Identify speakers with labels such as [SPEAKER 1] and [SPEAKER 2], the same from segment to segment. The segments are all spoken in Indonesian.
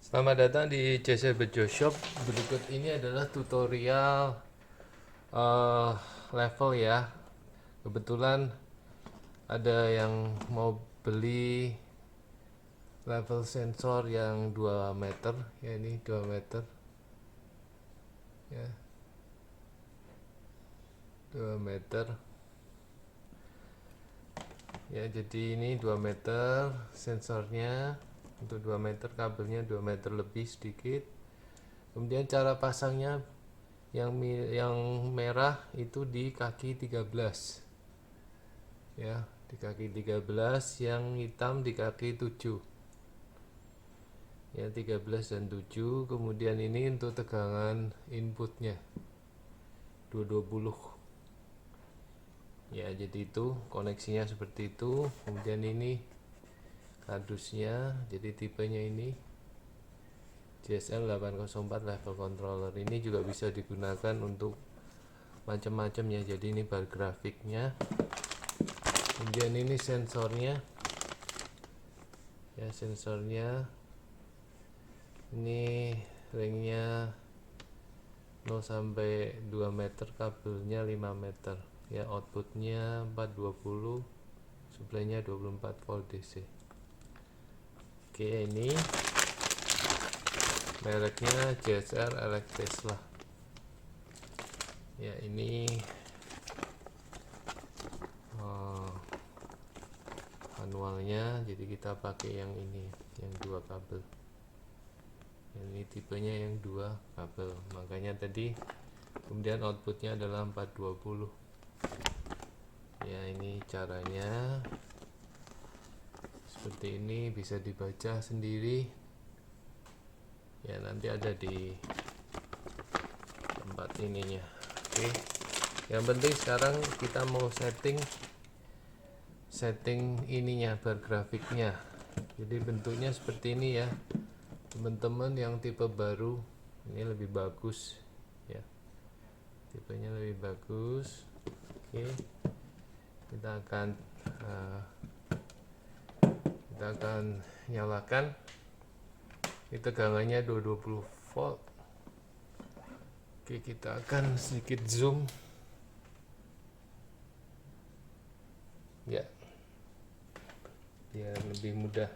[SPEAKER 1] Selamat datang di JC Bejo Shop. Berikut ini adalah tutorial eh, level ya. Kebetulan ada yang mau beli level sensor yang 2 meter ya, ini 2 meter ya, 2 meter ya. Jadi ini 2 meter sensornya, untuk 2 meter kabelnya 2 meter lebih sedikit. Kemudian cara pasangnya, yang merah itu di kaki 13 ya, di kaki 13, yang hitam di kaki 7 ya, 13 dan 7. Kemudian ini untuk tegangan inputnya 220 ya, jadi itu koneksinya seperti itu. Kemudian ini kardusnya, jadi tipenya ini GSL 804 level controller. Ini juga bisa digunakan untuk macam-macam ya, jadi ini bar grafiknya. Kemudian ini sensornya ya, sensornya ini ringnya 0 sampai 2 meter, kabelnya 5 meter ya, outputnya 420, supply-nya 24 volt DC. Oke, ini mereknya JSR Electesla ya. Ini manualnya, jadi kita pakai yang ini, yang 2 kabel. Ini tipenya yang 2 kabel, makanya tadi. Kemudian outputnya adalah 420 ya. Ini caranya seperti ini, bisa dibaca sendiri ya, nanti ada di tempat ininya. Oke, yang penting sekarang kita mau setting ininya, bar grafiknya. Jadi bentuknya seperti ini ya teman-teman. Yang tipe baru ini lebih bagus ya, tipenya lebih bagus. Oke, kita akan nyalakan. Ini tegangannya 220 volt. Oke, kita akan sedikit zoom ya, biar lebih mudah.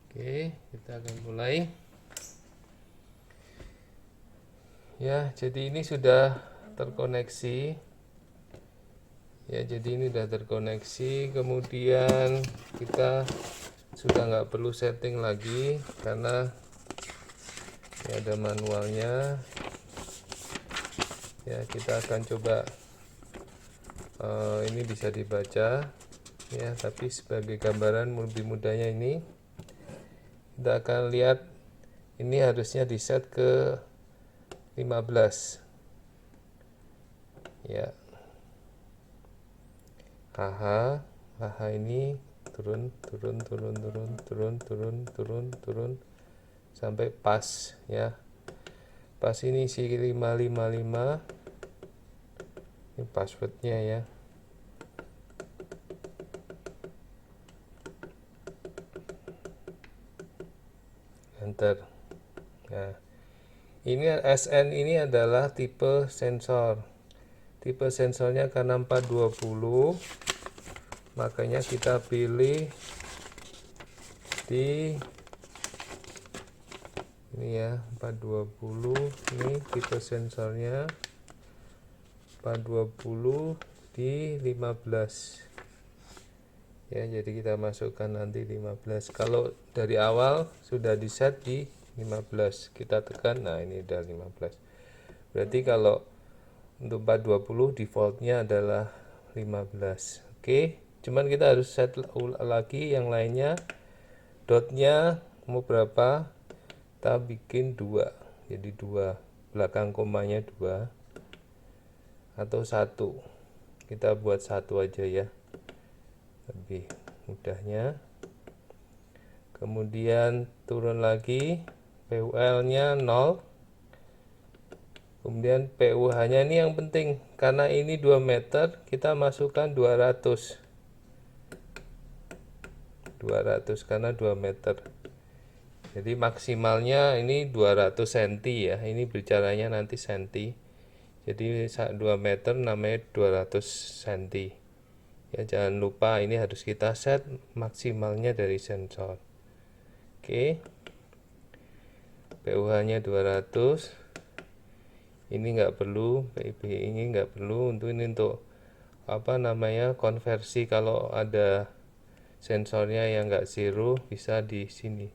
[SPEAKER 1] Oke, kita akan mulai ya. Jadi ini sudah terkoneksi ya, jadi ini sudah terkoneksi. Kemudian kita sudah nggak perlu setting lagi karena ya ada manualnya ya. Kita akan coba, ini bisa dibaca ya, tapi sebagai gambaran lebih mudahnya ini kita akan lihat. Ini harusnya di set ke 15 ya. HH ini turun sampai pas ya. Pas ini isi 555, ini passwordnya ya. Enter. Nah, ini SN ini adalah tipe sensor. Tipe sensornya karena 420, makanya kita pilih di ini ya, 420. Ini tipe sensornya 420 di 15 ya, jadi kita masukkan nanti 15. Kalau dari awal sudah di set di 15, kita tekan, nah ini udah 15. Berarti kalau untuk 420 defaultnya adalah 15. Oke, cuman kita harus set lagi yang lainnya. Dotnya mau berapa, kita bikin 2, jadi 2, belakang komanya 2 atau 1. Kita buat 1 aja ya, lebih mudahnya. Kemudian turun lagi, PUL nya 0. Kemudian PUH nya ini yang penting, karena ini 2 meter, kita masukkan 200 karena 2 meter Jadi maksimalnya ini 200 cm ya, ini bicaranya nanti senti. Jadi 2 meter namanya 200 cm ya. Jangan lupa ini harus kita set maksimalnya dari sensor. Oke, PUH nya 200. Ini nggak perlu, PIB ini nggak perlu. Untuk ini untuk apa namanya, konversi. Kalau ada sensornya yang nggak zero bisa di sini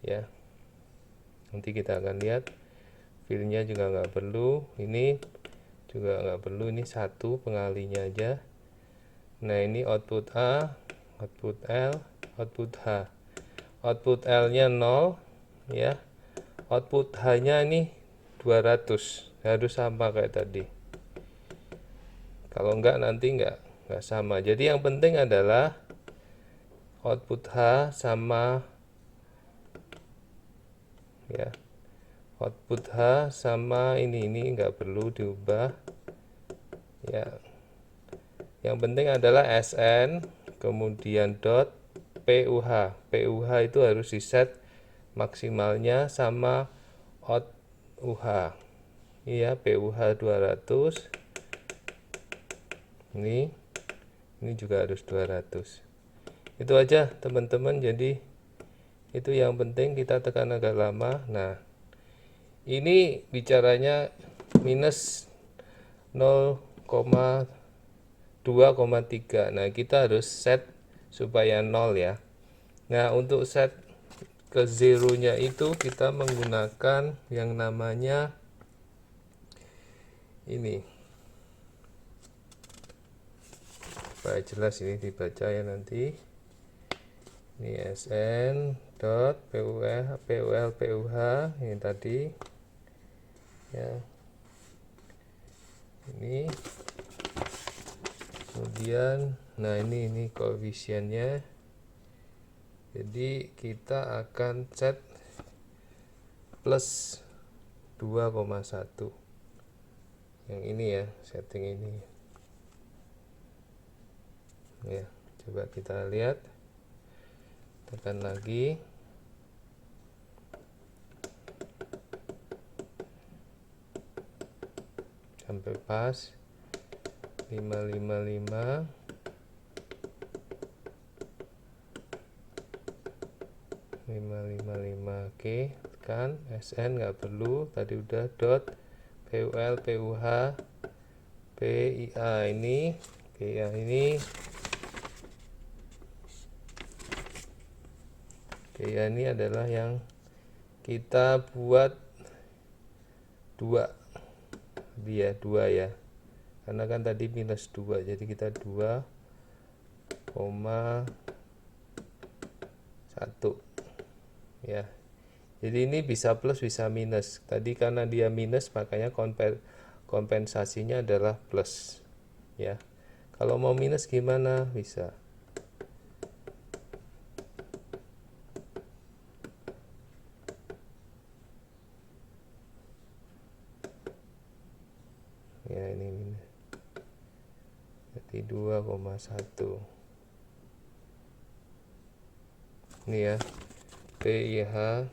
[SPEAKER 1] ya. Nanti kita akan lihat. Filenya juga nggak perlu, ini juga nggak perlu, ini satu pengalinya aja. Nah ini output A, output L, output H. Output L nya 0 ya, output H nya ini 200, harus sama kayak tadi. Kalau enggak nanti enggak sama. Jadi yang penting adalah output H sama ya, output H sama ini enggak perlu diubah ya. Yang penting adalah SN kemudian dot PUH. PUH itu harus di set maksimalnya sama out UH. Iya, PUH 200. Ini juga harus 200. Itu aja teman-teman. Jadi itu yang penting, kita tekan agak lama. Nah, ini bicaranya minus 0,2,3. Nah, kita harus set supaya 0 ya. Nah, untuk set ke zero-nya itu kita menggunakan yang namanya ini. Supaya jelas ini dibaca ya nanti. Ini SN dot PUL PUH ini tadi ya. Ini kemudian nah ini koefisiennya. Jadi kita akan set plus 2,1 yang ini ya, setting ini ya. Coba kita lihat, tekan lagi. Sampai pas 555. Oke, tekan SN nggak perlu, tadi udah dot PUL PUH PIA ini PIA ini adalah yang kita buat 2 dia 2 ya, karena kan tadi minus 2, jadi kita 2,1 ya. Jadi ini bisa plus bisa minus. Tadi karena dia minus makanya kompensasinya adalah plus ya. Kalau mau minus gimana? Bisa. Ya ini minus. Jadi 2,1. Ini ya. PIH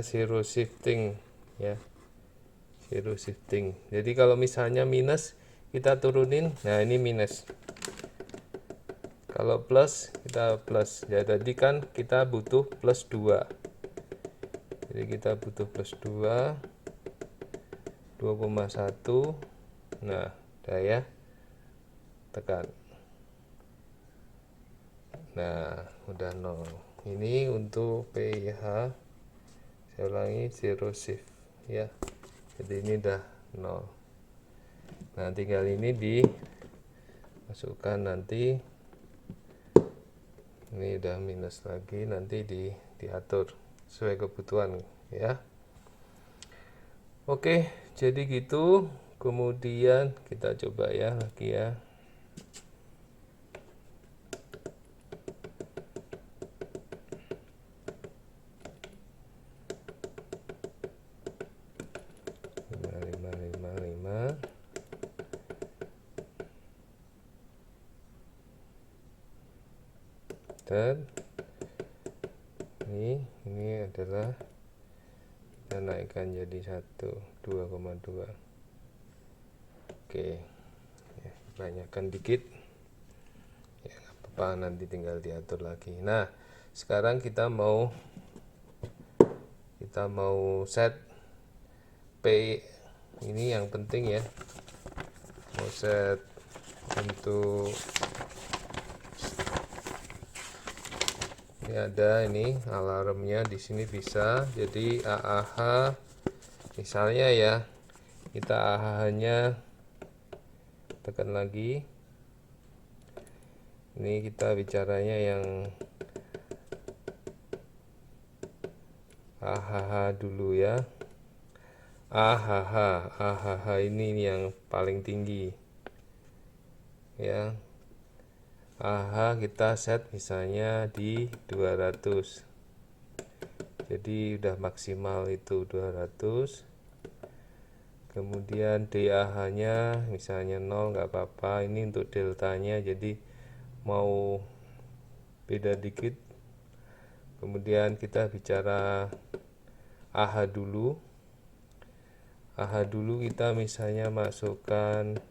[SPEAKER 1] zero shifting ya, zero shifting. Jadi kalau misalnya minus kita turunin, nah ini minus. Kalau plus kita plus ya. Tadi kan kita butuh plus 2, jadi kita butuh plus 2 2,1. nah udah ya, tekan. Nah udah 0. Ini untuk PIH, saya ulangi, zero shift ya. Jadi ini udah 0. Nah tinggal ini dimasukkan nanti. Ini udah minus lagi, nanti diatur sesuai kebutuhan ya. Oke, jadi gitu. Kemudian kita coba ya lagi ya. Dan ini adalah kita naikkan jadi 2,2. Oke ya, banyakkan dikit ya, nggak apa-apa, nanti tinggal diatur lagi. Nah sekarang kita mau set P, ini yang penting ya, mau set untuk ini ada ini alarmnya di sini bisa. Jadi AAH misalnya ya, kita AAH-nya tekan lagi. Ini kita bicaranya yang AHH dulu ya. AHH ini yang paling tinggi ya. AHH kita set misalnya di 200, jadi udah maksimal itu 200. Kemudian DAH nya misalnya 0, nggak apa-apa, ini untuk deltanya jadi mau beda dikit. Kemudian kita bicara AH dulu. AH dulu kita misalnya masukkan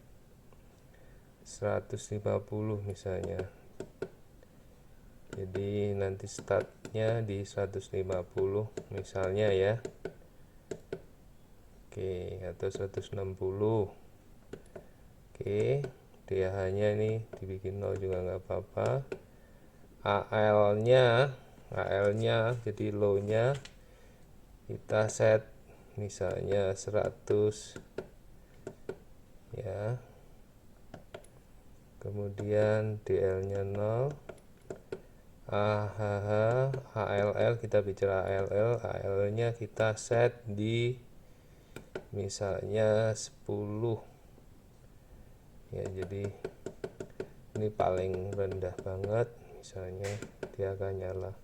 [SPEAKER 1] 150 misalnya, jadi nanti startnya di 150 misalnya ya. Oke, atau 160. Oke, DH nya ini dibikin 0 juga nggak apa-apa. AL nya jadi low nya kita set misalnya 100 ya. Kemudian DL nya 0. AHH, ALL, kita bicara ALL nya kita set di misalnya 10 ya, jadi ini paling rendah banget, misalnya dia akan nyala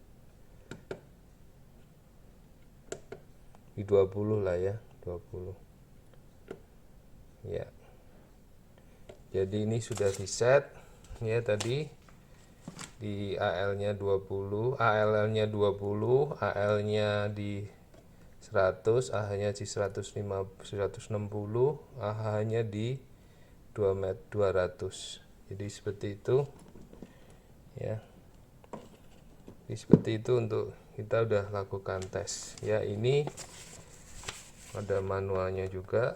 [SPEAKER 1] di 20 lah ya, 20 ya. Jadi ini sudah di set ya, tadi di AL nya 20, ALL nya 20, AL nya di 100, AH nya di 160, AH nya di 200. Jadi seperti itu ya. Jadi seperti itu untuk kita udah lakukan tes ya. Ini ada manualnya juga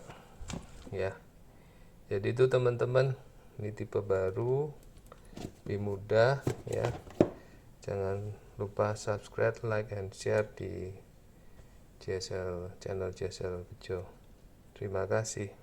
[SPEAKER 1] ya. Jadi itu teman-teman, ini tipe baru, lebih mudah ya. Jangan lupa subscribe, like, and share di channel JSL Bejo. Terima kasih.